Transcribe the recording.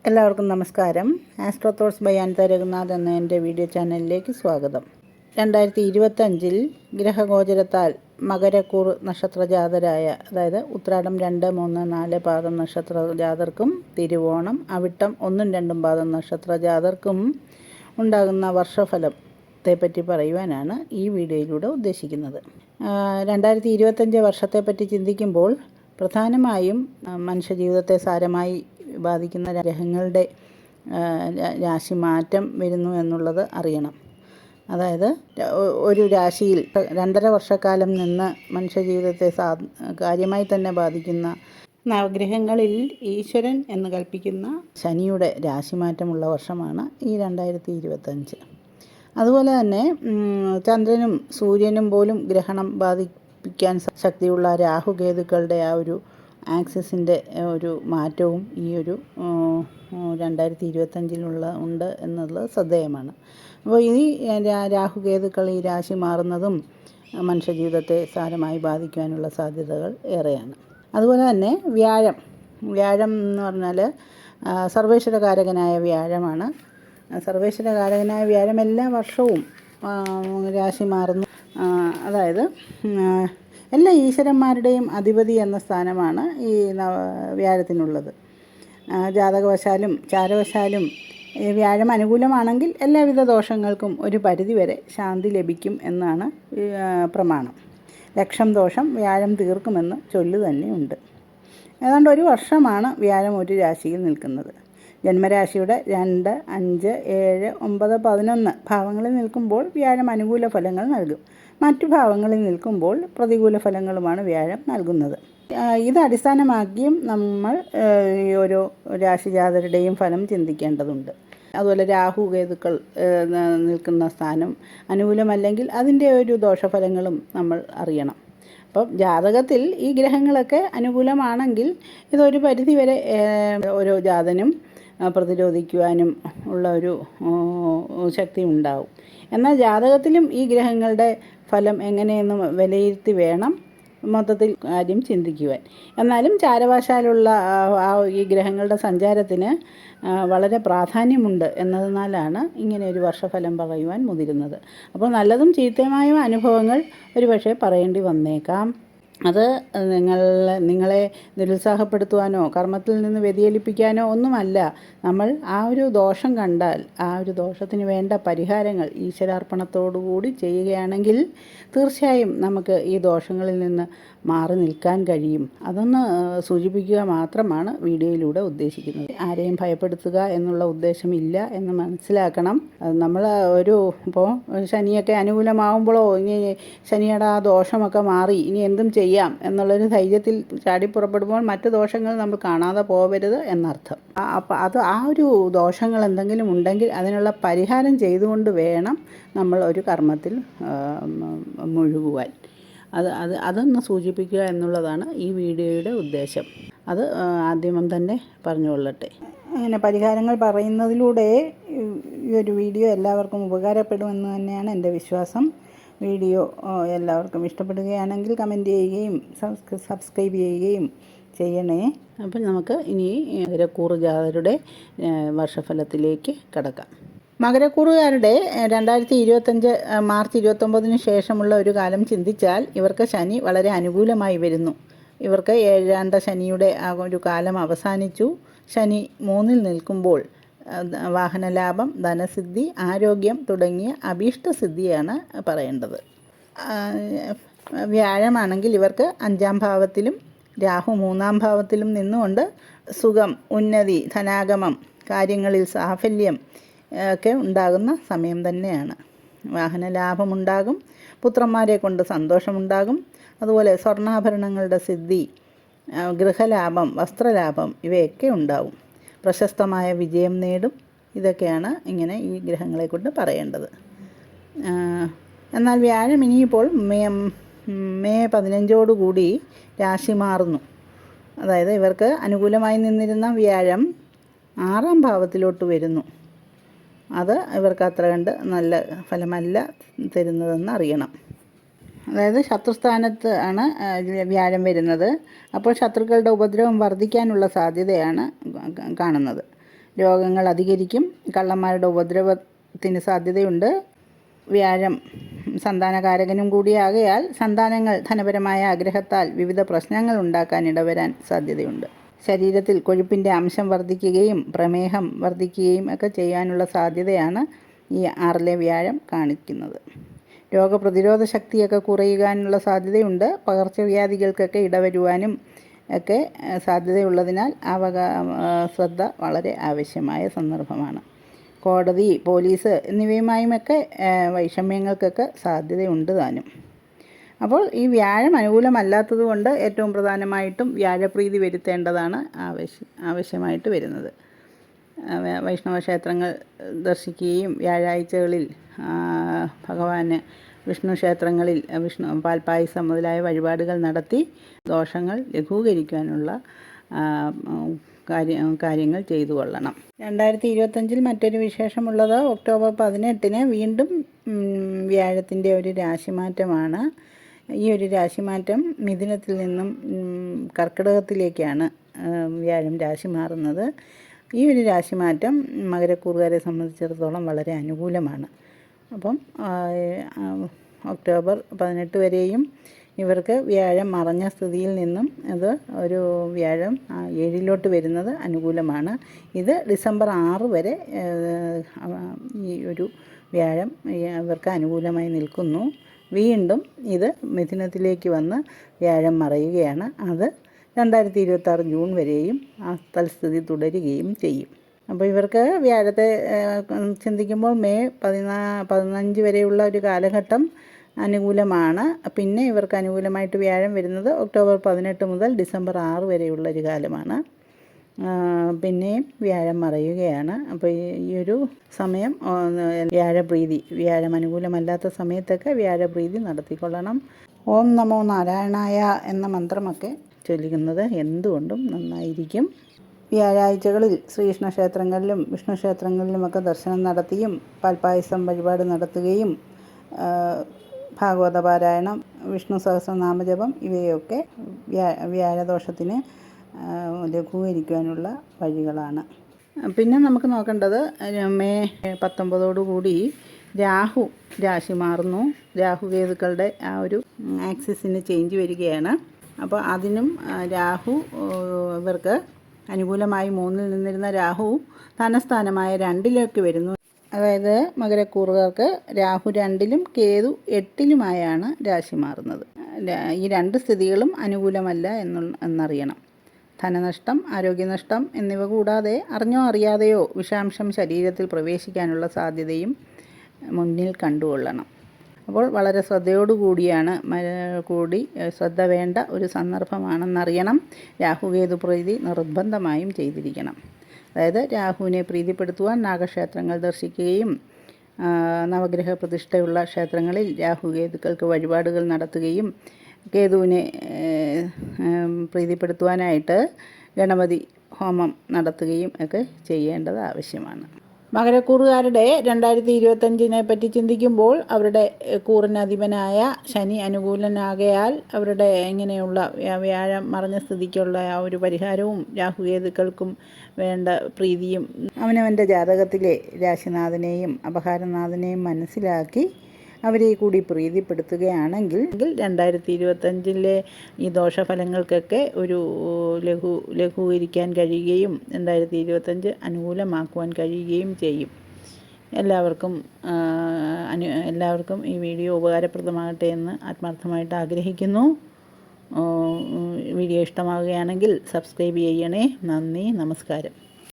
എല്ലാവർക്കും നമസ്കാരം. Astro thoughts by Anitha Raghunath എന്ന എൻ്റെ വീഡിയോ ചാനലിലേക്ക് സ്വാഗതം. 2025 ഗ്രഹഗോചരത്താൽ മകരക്കൂർ നക്ഷത്രജാതരായ, അതായത് ഉത്രാടം 2, 3, 4 പാദം നക്ഷത്രജാതർക്കും തിരുവോണം, അവിട്ടം 1, 2 പാദം നക്ഷത്രജാതർക്കും ഉണ്ടാകുന്ന വർഷഫലത്തെപ്പറ്റി പറയുവാനാണ് ഈ വീഡിയോയിലൂടെ ഉദ്ദേശിക്കുന്നത്. 2025 വർഷത്തെപ്പറ്റി ചിന്തിക്കുമ്പോൾ പ്രധാനമായും മനുഷ്യജീവിതത്തെ സാരമായി ബാധിക്കുന്ന ഗ്രഹങ്ങളുടെ രാശി മാറ്റം വരുന്നു എന്നുള്ളത് അറിയണം. അതായത് ഒരു രാശിയിൽ 2.5 വർഷക്കാലം നിന്ന് മനുഷ്യജീവിതത്തെ കാര്യമായി തന്നെ ബാധിക്കുന്ന നവഗ്രഹങ്ങളിൽ ഈശ്വരൻ എന്ന് കൽപ്പിക്കുന്ന ശനിയുടെ രാശിമാറ്റമുള്ള വർഷമാണ് ഈ 2025. അതുപോലെ തന്നെ ചന്ദ്രനും സൂര്യനും പോലും ഗ്രഹണം ബാധിപ്പിക്കാൻ ശക്തിയുള്ള രാഹുകേതുക്കളുടെ ആ ഒരു ആക്സിസിൻ്റെ ഒരു മാറ്റവും ഈ ഒരു 2025 ഉണ്ട് എന്നുള്ളത് ശ്രദ്ധേയമാണ്. അപ്പോൾ ഈ രാഹുകേതുക്കൾ ഈ രാശി മാറുന്നതും മനുഷ്യജീവിതത്തെ സാരമായി ബാധിക്കാനുള്ള സാധ്യതകൾ ഏറെയാണ്. അതുപോലെ തന്നെ വ്യാഴം എന്ന് പറഞ്ഞാൽ സർവേശ്വരകാരകനായ വ്യാഴമാണ്. സർവേശ്വരകാരകനായ വ്യാഴം എല്ലാ വർഷവും രാശി മാറുന്നു. അതായത് എല്ലാ ഈശ്വരന്മാരുടെയും അധിപതി എന്ന സ്ഥാനമാണ് ഈ വ്യാഴത്തിനുള്ളത്. ജാതകവശാലും ചാരവശാലും വ്യാഴം അനുകൂലമാണെങ്കിൽ എല്ലാവിധ ദോഷങ്ങൾക്കും ഒരു പരിധിവരെ ശാന്തി ലഭിക്കും എന്നാണ് പ്രമാണം. ലക്ഷം ദോഷം വ്യാഴം തീർക്കുമെന്ന് ചൊല്ലു തന്നെയുണ്ട്. ഏതാണ്ട് ഒരു വർഷമാണ് വ്യാഴം ഒരു രാശിയിൽ നിൽക്കുന്നത്. ജന്മരാശിയുടെ 2, 5, 7, 9, 11 ഭാവങ്ങളിൽ നിൽക്കുമ്പോൾ വ്യാഴം അനുകൂല ഫലങ്ങൾ നൽകും. മറ്റു ഭാവങ്ങളിൽ നിൽക്കുമ്പോൾ പ്രതികൂല ഫലങ്ങളുമാണ് വ്യാഴം നൽകുന്നത്. ഇത് അടിസ്ഥാനമാക്കിയും നമ്മൾ ഓരോ രാശിജാതരുടെയും ഫലം ചിന്തിക്കേണ്ടതുണ്ട്. അതുപോലെ രാഹുകേതുക്കൾ നിൽക്കുന്ന സ്ഥാനം അനുകൂലമല്ലെങ്കിൽ അതിൻ്റെ ഒരു ദോഷഫലങ്ങളും നമ്മൾ അറിയണം. അപ്പം ജാതകത്തിൽ ഈ ഗ്രഹങ്ങളൊക്കെ അനുകൂലമാണെങ്കിൽ ഇതൊരു പരിധിവരെ ഓരോ ജാതനും പ്രതിരോധിക്കുവാനും ഉള്ള ഒരു ശക്തി ഉണ്ടാവും. എന്നാൽ ജാതകത്തിലും ഈ ഗ്രഹങ്ങളുടെ ഫലം എങ്ങനെയെന്ന് വിലയിരുത്തി വേണം മൊത്തത്തിൽ കാര്യം ചിന്തിക്കുവാൻ. എന്നാലും ചാരവശാലുള്ള ഈ ഗ്രഹങ്ങളുടെ സഞ്ചാരത്തിന് വളരെ പ്രാധാന്യമുണ്ട് എന്നതിനാലാണ് ഇങ്ങനെ ഒരു വർഷഫലം പറയുവാൻ മുതിരുന്നത്. അപ്പോൾ നല്ലതും ചീത്തയുമായ അനുഭവങ്ങൾ ഒരുപക്ഷെ പറയേണ്ടി വന്നേക്കാം. അത് നിങ്ങളെ നിരുത്സാഹപ്പെടുത്തുവാനോ കർമ്മത്തിൽ നിന്ന് വ്യതിചലിപ്പിക്കാനോ ഒന്നുമല്ല. നമ്മൾ ആ ഒരു ദോഷം കണ്ടാൽ ആ ഒരു ദോഷത്തിന് വേണ്ട പരിഹാരങ്ങൾ ഈശ്വരാർപ്പണത്തോടുകൂടി ചെയ്യുകയാണെങ്കിൽ തീർച്ചയായും നമുക്ക് ഈ ദോഷങ്ങളിൽ നിന്ന് മാറി നിൽക്കാൻ കഴിയും. അതൊന്ന് സൂചിപ്പിക്കുക മാത്രമാണ് വീഡിയോയിലൂടെ ഉദ്ദേശിക്കുന്നത്. ആരെയും ഭയപ്പെടുത്തുക എന്നുള്ള ഉദ്ദേശമില്ല എന്ന് മനസ്സിലാക്കണം. നമ്മൾ ഇപ്പോൾ ശനിയൊക്കെ അനുകൂലമാകുമ്പോഴോ ഇനി ശനിയുടെ ആ ദോഷമൊക്കെ മാറി ഇനി എന്തും ചെയ്യാം എന്നുള്ളൊരു ധൈര്യത്തിൽ ചാടിപ്പുറപ്പെടുമ്പോൾ മറ്റ് ദോഷങ്ങൾ നമ്മൾ കാണാതെ പോകരുത് എന്നർത്ഥം. അപ്പോൾ ആ ഒരു ദോഷങ്ങൾ എന്തെങ്കിലും ഉണ്ടെങ്കിൽ അതിനുള്ള പരിഹാരം ചെയ്തുകൊണ്ട് വേണം നമ്മൾ ഒരു കർമ്മത്തിൽ മുഴുകുവാൻ. അതൊന്ന് സൂചിപ്പിക്കുക എന്നുള്ളതാണ് ഈ വീഡിയോയുടെ ഉദ്ദേശം. അത് ആദ്യമം തന്നെ പറഞ്ഞുകൊള്ളട്ടെ. അങ്ങനെ പരിഹാരങ്ങൾ പറയുന്നതിലൂടെ ഈ ഒരു വീഡിയോ എല്ലാവർക്കും ഉപകാരപ്പെടുമെന്ന് തന്നെയാണ് എൻ്റെ വിശ്വാസം. വീഡിയോ എല്ലാവർക്കും ഇഷ്ടപ്പെടുകയാണെങ്കിൽ കമൻറ്റ് ചെയ്യുകയും സബ്സ്ക്രൈബ് ചെയ്യുകയും ചെയ്യണേ. അപ്പോൾ നമുക്ക് ഇനി മകരക്കൂർ ജാതരുടെ വർഷഫലത്തിലേക്ക് കടക്കാം. മകരക്കൂറുകാരുടെ 2025 മാർച്ച് 29 ശേഷമുള്ള ഒരു കാലം ചിന്തിച്ചാൽ ഇവർക്ക് ശനി വളരെ അനുകൂലമായി വരുന്നു. ഇവർക്ക് 7ാണ്ട ശനിയുടെ ആ ഒരു കാലം അവസാനിച്ചു. ശനി 3-ൽ നിൽക്കുമ്പോൾ വാഹനലാഭം, ധനസിദ്ധി, ആരോഗ്യം തുടങ്ങിയ അഭീഷ്ടസിദ്ധിയാണ് പറയേണ്ടത്. വ്യാഴമാണെങ്കിൽ ഇവർക്ക് 5-ാം ഭാവത്തിലും രാഹു 3-ാം ഭാവത്തിലും നിന്നുകൊണ്ട് സുഖം, ഉന്നതി, ധനാഗമം, കാര്യങ്ങളിൽ സാഫല്യം ഒക്കെ ഉണ്ടാകുന്ന സമയം തന്നെയാണ്. വാഹനലാഭമുണ്ടാകും, പുത്രന്മാരെ കൊണ്ട് സന്തോഷമുണ്ടാകും. അതുപോലെ സ്വർണ്ണാഭരണങ്ങളുടെ സിദ്ധി, ഗൃഹലാഭം, വസ്ത്രലാഭം ഇവയൊക്കെ ഉണ്ടാവും. പ്രശസ്തമായ വിജയം നേടും. ഇതൊക്കെയാണ് ഇങ്ങനെ ഈ ഗ്രഹങ്ങളെ കൊണ്ട് പറയേണ്ടത്. എന്നാൽ വ്യാഴം ഇനിയിപ്പോൾ മെയ് 15 രാശി മാറുന്നു. അതായത് ഇവർക്ക് അനുകൂലമായി നിന്നിരുന്ന വ്യാഴം 6-ാം ഭാവത്തിലോട്ട് വരുന്നു. അത് ഇവർക്ക് അത്ര കണ്ട് നല്ല ഫലമല്ല തരുന്നതെന്ന് അറിയണം. അതായത് ശത്രുസ്ഥാനത്ത് ആണ് വ്യാഴം വരുന്നത്. അപ്പോൾ ശത്രുക്കളുടെ ഉപദ്രവം വർദ്ധിക്കാനുള്ള സാധ്യതയാണ് കാണുന്നത്. രോഗങ്ങൾ അധികരിക്കും. കള്ളന്മാരുടെ ഉപദ്രവത്തിന് സാധ്യതയുണ്ട്. വ്യാഴം സന്താനകാരകനും കൂടിയാകയാൽ സന്താനങ്ങൾ ധനപരമായ ആഗ്രഹത്താൽ വിവിധ പ്രശ്നങ്ങൾ ഉണ്ടാക്കാൻ ഇടവരാൻ സാധ്യതയുണ്ട്. ശരീരത്തിൽ കൊഴുപ്പിൻ്റെ അംശം വർദ്ധിക്കുകയും പ്രമേഹം വർദ്ധിക്കുകയും ഒക്കെ ചെയ്യാനുള്ള സാധ്യതയാണ് ഈ 6-ലെ വ്യാഴം കാണിക്കുന്നത്. രോഗപ്രതിരോധ ശക്തിയൊക്കെ കുറയാനുള്ള സാധ്യതയുണ്ട്. പകർച്ചവ്യാധികൾക്കൊക്കെ ഇടവരുവാനും ഒക്കെ സാധ്യതയുള്ളതിനാൽ ശ്രദ്ധ വളരെ ആവശ്യമായ സന്ദർഭമാണ്. കോടതി, പോലീസ് എന്നിവയുമായുമൊക്കെ വൈഷമ്യങ്ങൾക്കൊക്കെ സാധ്യതയുണ്ട് താനും. അപ്പോൾ ഈ വ്യാഴം അനുകൂലമല്ലാത്തതുകൊണ്ട് ഏറ്റവും പ്രധാനമായിട്ടും വ്യാഴപ്രീതി വരുത്തേണ്ടതാണ് ആവശ്യമായിട്ട് വരുന്നത്. വൈഷ്ണവ ക്ഷേത്രങ്ങൾ ദർശിക്കുകയും വ്യാഴാഴ്ചകളിൽ ഭഗവാന് വിഷ്ണു ക്ഷേത്രങ്ങളിൽ പാൽപ്പായസം മുതലായ വഴിപാടുകൾ നടത്തി ദോഷങ്ങൾ ലഘൂകരിക്കാനുള്ള കാര്യങ്ങൾ ചെയ്തു കൊള്ളണം. 2025 മറ്റൊരു വിശേഷമുള്ളത് ഒക്ടോബർ 18 വീണ്ടും വ്യാഴത്തിൻ്റെ ഒരു രാശിമാറ്റമാണ്. ഈ ഒരു രാശിമാറ്റം മിഥുനത്തിൽ നിന്നും കർക്കിടകത്തിലേക്കാണ് വ്യാഴം രാശി മാറുന്നത്. ഈ ഒരു രാശിമാറ്റം മകരക്കൂറുകാരെ സംബന്ധിച്ചിടത്തോളം വളരെ അനുകൂലമാണ്. അപ്പം ഒക്ടോബർ 18 വരെയും ഇവർക്ക് വ്യാഴം മറഞ്ഞ സ്ഥിതിയിൽ നിന്നും ഒരു വ്യാഴം 7-ലോട്ട് വരുന്നത് അനുകൂലമാണ്. ഇത് ഡിസംബർ 6 വരെ ഈ ഒരു വ്യാഴം ഇവർക്ക് അനുകൂലമായി നിൽക്കുന്നു. വീണ്ടും ഇത് മിഥുനത്തിലേക്ക് വന്ന് വ്യാഴം മറയുകയാണ്. അത് 2026 ജൂൺ വരെയും ആ തൽസ്ഥിതി തുടരുകയും ചെയ്യും. അപ്പോൾ ഇവർക്ക് വ്യാഴത്തെ ചിന്തിക്കുമ്പോൾ മെയ് 15 വരെയുള്ള ഒരു കാലഘട്ടം അനുകൂലമാണ്. പിന്നെ ഇവർക്ക് അനുകൂലമായിട്ട് വ്യാഴം വരുന്നത് ഒക്ടോബർ 18 മുതൽ ഡിസംബർ 6 വരെയുള്ള ഒരു കാലമാണ്. പിന്നെയും വ്യാഴം മറയുകയാണ്. അപ്പോൾ ഈ ഒരു സമയം വ്യാഴം അനുകൂലമല്ലാത്ത സമയത്തൊക്കെ വ്യാഴപ്രീതി നടത്തിക്കൊള്ളണം. ഓം നമോ നാരായണായ എന്ന മന്ത്രമൊക്കെ ചൊല്ലുന്നത് എന്തുകൊണ്ടും നന്നായിരിക്കും. വ്യാഴാഴ്ചകളിൽ ശ്രീകൃഷ്ണ ക്ഷേത്രങ്ങളിലും വിഷ്ണു ക്ഷേത്രങ്ങളിലുമൊക്കെ ദർശനം നടത്തിയും പാൽപ്പായസം വഴിപാട് നടത്തുകയും ഭാഗവത പാരായണം, വിഷ്ണു സഹസ്രനാമജപം ഇവയൊക്കെ വ്യാഴദോഷത്തിന് ലഘൂകരിക്കാനുള്ള വഴികളാണ്. പിന്നെ നമുക്ക് നോക്കേണ്ടത് മെയ് 19 രാഹു രാശി മാറുന്നു. രാഹുകേതുക്കളുടെ ആ ഒരു ആക്സിസിന് ചേഞ്ച് വരികയാണ്. അപ്പോൾ അതിനും രാഹു ഇവർക്ക് അനുകൂലമായി 3-ൽ നിന്നിരുന്ന രാഹു ധനസ്ഥാനമായ 2-ലേക്ക് വരുന്നു. അതായത് മകരക്കൂറുകാർക്ക് രാഹു 2-ലും കേതു 8-ലുമായാണ് രാശി മാറുന്നത്. ഈ 2 സ്ഥിതികളും അനുകൂലമല്ല എന്നറിയണം. ധനനഷ്ടം, ആരോഗ്യനഷ്ടം എന്നിവ കൂടാതെ അറിഞ്ഞോ അറിയാതെയോ വിഷാംശം ശരീരത്തിൽ പ്രവേശിക്കാനുള്ള സാധ്യതയും മുന്നിൽ കണ്ടുകൊള്ളണം. അപ്പോൾ വളരെ ശ്രദ്ധയോടുകൂടിയാണ് ശ്രദ്ധ വേണ്ട ഒരു സന്ദർഭമാണെന്നറിയണം. രാഹുകേതു പ്രീതി നിർബന്ധമായും ചെയ്തിരിക്കണം. അതായത് രാഹുവിനെ പ്രീതിപ്പെടുത്തുവാൻ നാഗക്ഷേത്രങ്ങൾ ദർശിക്കുകയും നവഗ്രഹ പ്രതിഷ്ഠയുള്ള ക്ഷേത്രങ്ങളിൽ രാഹുകേതുക്കൾക്ക് വഴിപാടുകൾ നടത്തുകയും കേതുവിനെ പ്രീതിപ്പെടുത്തുവാനായിട്ട് ഗണപതി ഹോമം നടത്തുകയും ഒക്കെ ചെയ്യേണ്ടത് ആവശ്യമാണ്. മകരക്കൂറുകാരുടെ 2025 പറ്റി ചിന്തിക്കുമ്പോൾ അവരുടെ കൂറിനധിപനായ ശനി അനുകൂലനാകയാൽ അവരുടെ ഇങ്ങനെയുള്ള വ്യാഴം മറഞ്ഞ സ്ഥിതിക്കുള്ള ആ ഒരു പരിഹാരവും രാഹുകേതുക്കൾക്കും വേണ്ട പ്രീതിയും അവനവൻ്റെ ജാതകത്തിലെ രാശിനാഥനെയും അപഹാരനാഥനെയും മനസ്സിലാക്കി അവരെ കൂടി പ്രീതിപ്പെടുത്തുകയാണെങ്കിൽ 2025 ഈ ദോഷഫലങ്ങൾക്കൊക്കെ ഒരു ലഘൂകരിക്കാൻ കഴിയുകയും 2025 അനുകൂലമാക്കുവാൻ കഴിയുകയും ചെയ്യും. എല്ലാവർക്കും ഈ വീഡിയോ ഉപകാരപ്രദമാകട്ടെ എന്ന് ആത്മാർത്ഥമായിട്ട് ആഗ്രഹിക്കുന്നു. വീഡിയോ ഇഷ്ടമാവുകയാണെങ്കിൽ സബ്സ്ക്രൈബ് ചെയ്യണേ. നന്ദി, നമസ്കാരം.